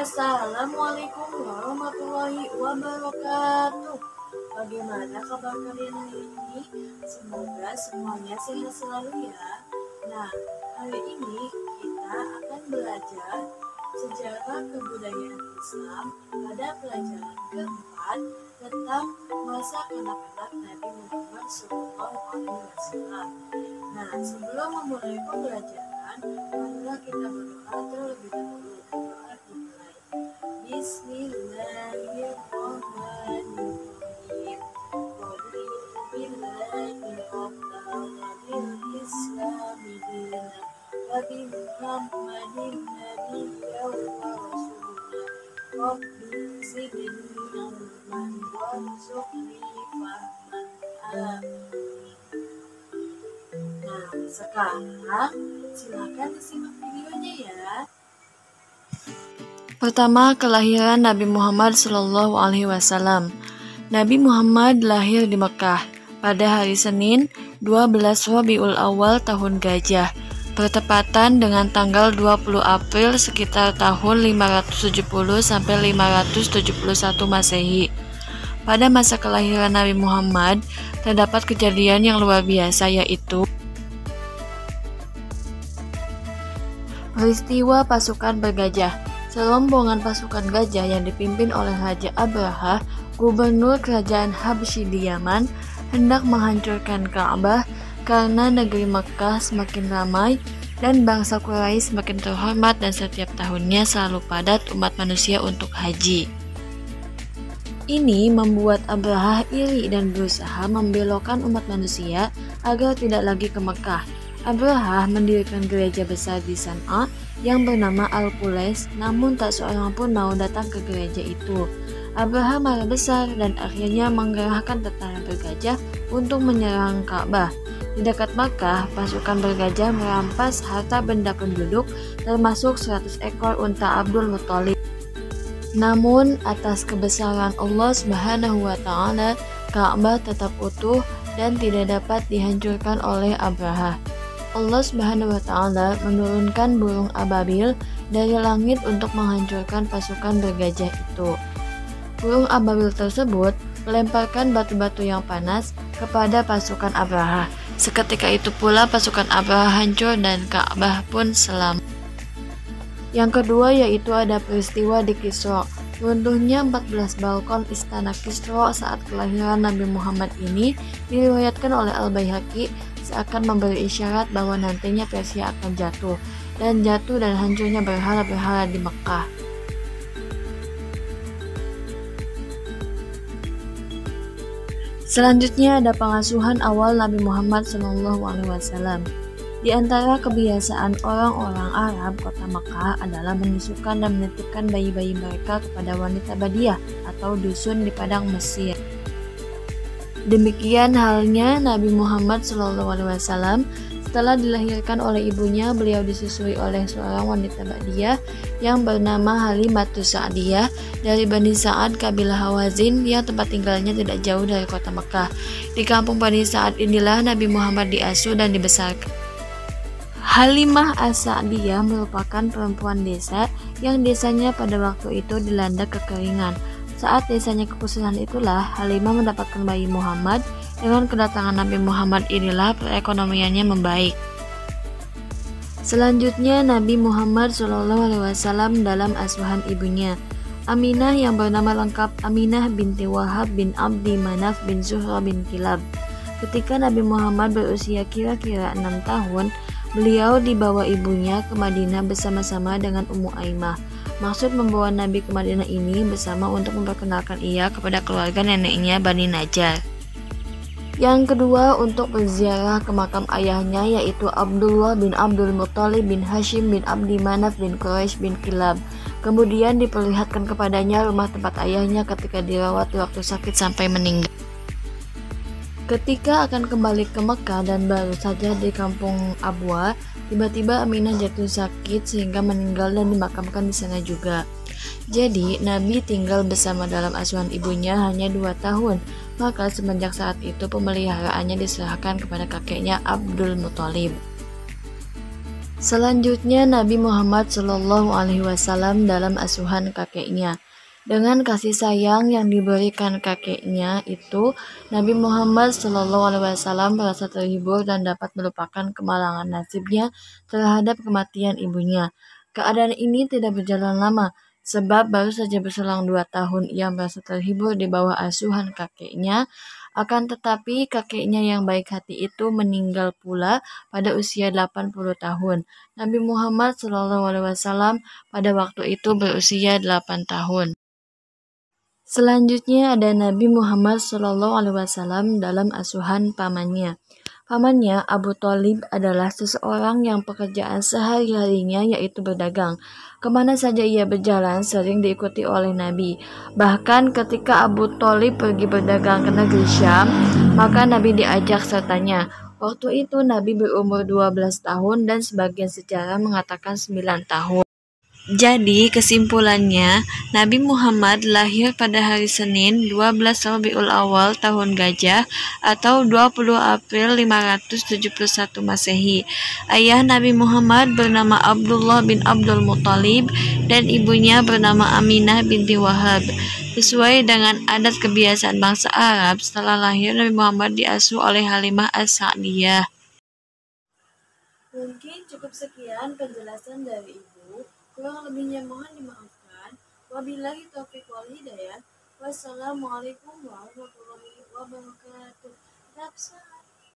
Assalamualaikum warahmatullahi wabarakatuh. Bagaimana kabar kalian hari ini? Semoga semuanya sehat selalu ya. Nah, hari ini kita akan belajar sejarah kebudayaan Islam pada pelajaran keempat tentang masa kanak-kanak Nabi Muhammad SAW. Nah, sebelum memulai pembelajaran, marilah kita berdoa terlebih dahulu. Doa dimulai. Bismillahirrahmanirrahim. Wabi Muhammadin nabiyyan wa rasulah. Rabbi zidni ilman warzuqni fahman. Amin. Nah, sekarang silakan disimak videonya ya. Pertama, kelahiran Nabi Muhammad SAW. Nabi Muhammad lahir di Mekah pada hari Senin 12 Rabiul Awal tahun Gajah, bertepatan dengan tanggal 20 April sekitar tahun 570 sampai 571 Masehi. Pada masa kelahiran Nabi Muhammad, terdapat kejadian yang luar biasa, yaitu peristiwa pasukan bergajah. Serombongan pasukan gajah yang dipimpin oleh Raja Abraha, gubernur kerajaan Habsyi di Yaman, hendak menghancurkan Ka'bah karena negeri Mekah semakin ramai dan bangsa Quraisy semakin terhormat dan setiap tahunnya selalu padat umat manusia untuk haji. Ini membuat Abraha iri dan berusaha membelokkan umat manusia agar tidak lagi ke Mekah. Abraha mendirikan gereja besar di San'a yang bernama Al-Qulais, namun tak seorang pun mau datang ke gereja itu. Abraha marah besar dan akhirnya mengerahkan tentara bergajah untuk menyerang Ka'bah. Di dekat Makkah, pasukan bergajah merampas harta benda penduduk termasuk 100 ekor unta Abdul Muthalib. Namun atas kebesaran Allah Subhanahu wa taala, Ka'bah tetap utuh dan tidak dapat dihancurkan oleh Abraha. Allah Subhanahu wa taala menurunkan burung ababil dari langit untuk menghancurkan pasukan bergajah itu. Burung ababil tersebut melemparkan batu-batu yang panas kepada pasukan Abraha. Seketika itu pula pasukan Abraha hancur dan Ka'bah pun selamat. Yang kedua yaitu ada peristiwa di Kisra. Runtuhnya 14 balkon istana Kisra saat kelahiran Nabi Muhammad ini diriwayatkan oleh Al-Baihaqi seakan memberi isyarat bahwa nantinya Persia akan jatuh dan hancurnya berhala-berhala di Mekah. Selanjutnya ada pengasuhan awal Nabi Muhammad SAW. Di antara kebiasaan orang-orang Arab kota Mekah adalah menyusukan dan menitipkan bayi-bayi mereka kepada wanita Badiah atau dusun di padang Mesir. Demikian halnya Nabi Muhammad SAW. Setelah dilahirkan oleh ibunya, beliau disusui oleh seorang wanita Badiah yang bernama Halimatus Sa'diyah dari Bani Sa'ad kabilah Hawazin yang tempat tinggalnya tidak jauh dari kota Mekah. Di kampung Bani Sa'ad inilah Nabi Muhammad diasuh dan dibesarkan. Halimah As-Sa'diyah merupakan perempuan desa yang desanya pada waktu itu dilanda kekeringan. Saat desanya kekusutan itulah Halimah mendapatkan bayi Muhammad. Dengan kedatangan Nabi Muhammad inilah perekonomiannya membaik. Selanjutnya Nabi Muhammad SAW dalam asuhan ibunya, Aminah yang bernama lengkap Aminah binti Wahab bin Abdi Manaf bin Zuhra bin Kilab. Ketika Nabi Muhammad berusia kira-kira 6 tahun, beliau dibawa ibunya ke Madinah bersama-sama dengan Ummu Aimah. Maksud membawa Nabi ke Madinah ini bersama untuk memperkenalkan ia kepada keluarga neneknya Bani Najjar. Yang kedua untuk berziarah ke makam ayahnya yaitu Abdullah bin Abdul Muthalib bin Hashim bin Abdi Manaf bin Quraisy bin Kilab. Kemudian diperlihatkan kepadanya rumah tempat ayahnya ketika dirawat di waktu sakit sampai meninggal. Ketika akan kembali ke Mekah dan baru saja di kampung Abwa, tiba-tiba Aminah jatuh sakit sehingga meninggal dan dimakamkan di sana juga. Jadi Nabi tinggal bersama dalam asuhan ibunya hanya 2 tahun. Maka semenjak saat itu pemeliharaannya diserahkan kepada kakeknya Abdul Muthalib. Selanjutnya Nabi Muhammad Shallallahu Alaihi Wasallam dalam asuhan kakeknya. Dengan kasih sayang yang diberikan kakeknya itu, Nabi Muhammad Shallallahu Alaihi Wasallam merasa terhibur dan dapat melupakan kemalangan nasibnya terhadap kematian ibunya. Keadaan ini tidak berjalan lama, sebab baru saja berselang 2 tahun ia merasa terhibur di bawah asuhan kakeknya. Akan tetapi kakeknya yang baik hati itu meninggal pula pada usia 80 tahun. Nabi Muhammad SAW pada waktu itu berusia 8 tahun. Selanjutnya ada Nabi Muhammad SAW dalam asuhan pamannya. Pamannya Abu Thalib adalah seseorang yang pekerjaan sehari-harinya yaitu berdagang. Kemana saja ia berjalan sering diikuti oleh Nabi. Bahkan ketika Abu Thalib pergi berdagang ke negeri Syam, maka Nabi diajak sertanya. Waktu itu Nabi berumur 12 tahun dan sebagian sejarah mengatakan 9 tahun. Jadi kesimpulannya, Nabi Muhammad lahir pada hari Senin 12 Rabiul Awal tahun Gajah atau 20 April 571 Masehi. Ayah Nabi Muhammad bernama Abdullah bin Abdul Muthalib dan ibunya bernama Aminah binti Wahab. Sesuai dengan adat kebiasaan bangsa Arab, setelah lahir Nabi Muhammad diasuh oleh Halimah As-Sa'diyah. Mungkin cukup sekian penjelasan dari Ibu. Kurang lebihnya mohon dimaafkan. Wabillahi taufiq wal hidayah. Wassalamualaikum warahmatullahi wabarakatuh. Tetap sehat.